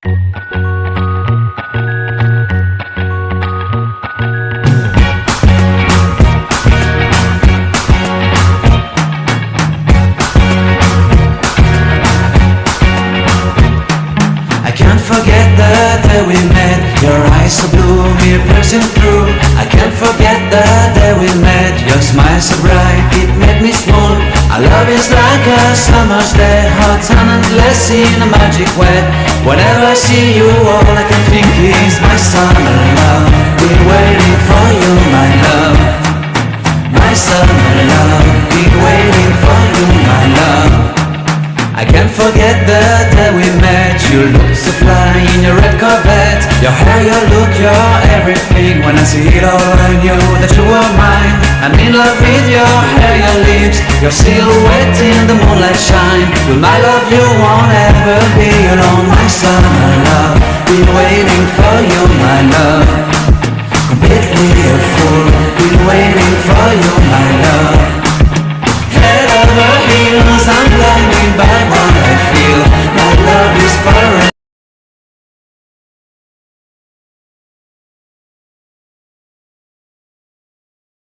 I can't forget the day we met. Your eyes so blue, me piercing through. I can't forget the day we met. Your smile so bright, it made me swoon. Our love is like a summer's day, hot and endless in a magic way. Whenever I see you, all I can think is my summer love. Been waiting for you, my love. My summer love. Been waiting for you, my love. I can't forget the day we met. You look so fly in your red Corvette. Your hair, your look, your everything. When I see it all, I knew that you were mine. I'm in love with your hair, your lips, your silhouette in the moonlight shine. With my love you won't ever be alone. My summer love, been waiting for you, my love. Completely a fool, been waiting for you, my